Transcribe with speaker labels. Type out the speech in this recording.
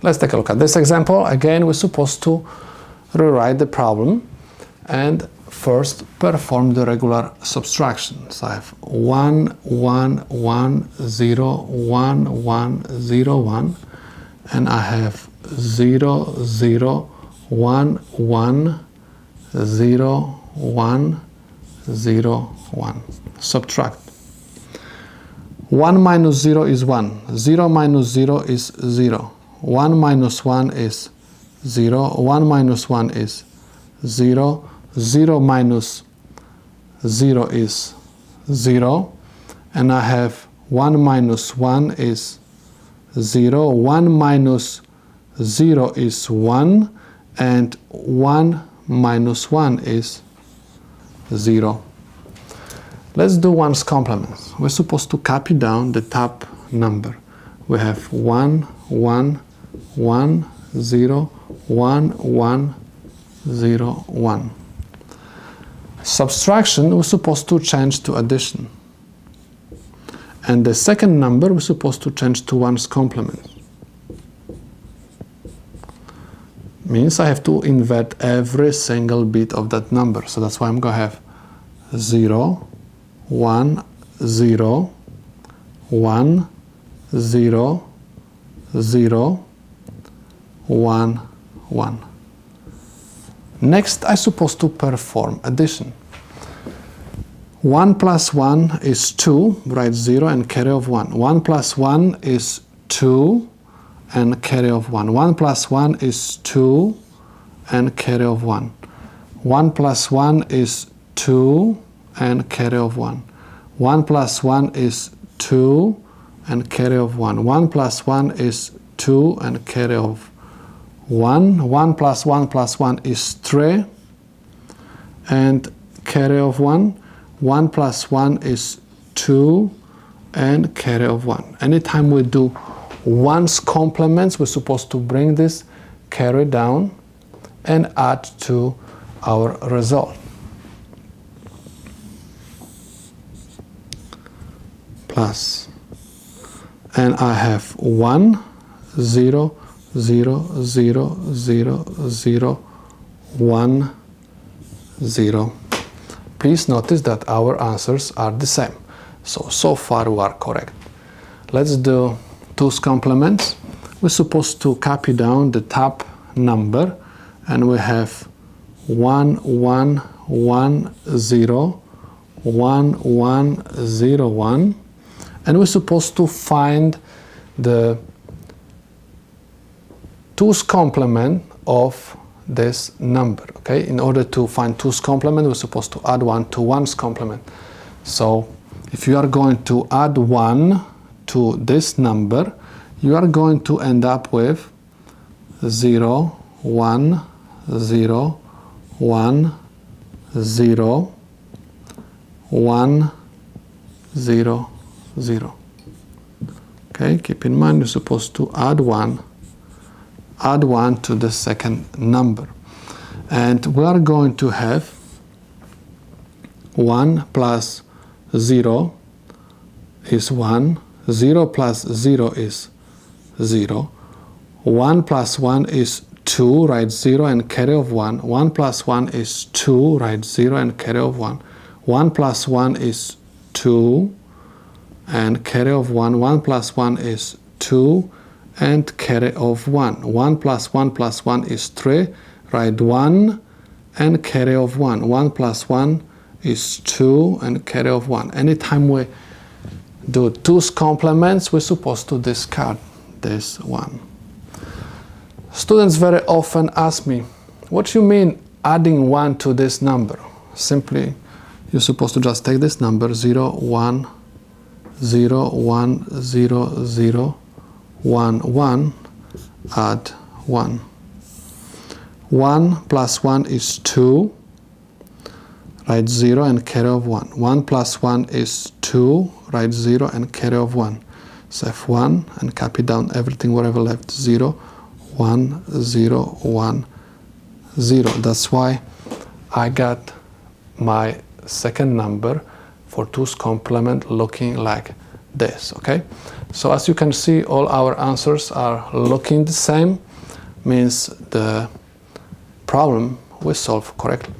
Speaker 1: Let's take a look at this example. Again, we're supposed to rewrite the problem and first perform the regular subtraction. So I have 1, 1, 1, 0, 1, 1, 0, 1, and I have 0, 0, 1, 1, 0, 1, 0, 1. Subtract. 1 minus 0 is 1. 0 minus 0 is 0. 1 minus 1 is 0. 1 minus 1 is 0. 0 minus 0 is 0. And I have 1 minus 1 is 0. 1 minus 0 is 1. And 1 minus 1 is 0. Let's do 1's complement. We're supposed to copy down the top number. We have 1, 1, 1, 0, 1, 1, 0, 1. Subtraction, we're supposed to change to addition. And the second number, we're supposed to change to 1's complement. Means I have to invert every single bit of that number. So that's why I'm going to have 0, 1, 0, 1, 0, 0, 1, 1. Next, I'm supposed to perform addition. 1 plus 1 is 2, write 0 and carry of 1. 1 plus 1 is 2 and carry of 1. 1 plus 1 is 2 and carry of 1. 1 plus 1 is 2 and carry of 1. 1 plus 1 is 2 and carry of 1. 1 plus 1 is 2 and carry of 1. 1 plus 1 plus 1 is 3 and carry of 1. 1 plus 1 is 2 and carry of 1. Anytime we do 1's complements, we're supposed to bring this carry down and add to our result. Plus. And I have 1, 0, 0, 0, 0, 0, 1, 0. Please notice that our answers are the same. So far we are correct. Let's do 2's complements. We're supposed to copy down the top number and we have 1, 1, 1, 0, 1, 1, 0, 1. And we're supposed to find the 2's complement of this number. Okay? In order to find 2's complement, we're supposed to add 1 to 1's complement. So if you are going to add 1 to this number, you are going to end up with 0, 1, 0, 1, 0, 1, 0, 0. Okay, keep in mind you're supposed to add 1 to the second number. And we are going to have 1 plus 0 is 1, 0 plus 0 is 0, 1 plus 1 is 2, write 0 and carry of 1, 1 plus 1 is 2, write 0 and carry of 1, 1 plus 1 is 2 and carry of 1, 1 plus 1 is 2 and carry of 1, 1 plus 1 plus 1 is 3, write 1 and carry of 1, 1 plus 1 is 2 and carry of 1. Anytime we do 2's complements, we're supposed to discard this 1. Students very often ask me, what do you mean adding 1 to this number? Simply, you're supposed to just take this number 0, 1, 0, 1, 0, 0, 1, 1, add 1. 1 plus 1 is 2, write 0 and carry of 1. 1 plus 1 is 2, write 0 and carry of 1. So F1 and copy down everything wherever left, 0, 1, 0, 1, 0. That's why I got my second number for 2's complement looking like this. Okay, so as you can see, all our answers are looking the same, means the problem we solved correctly.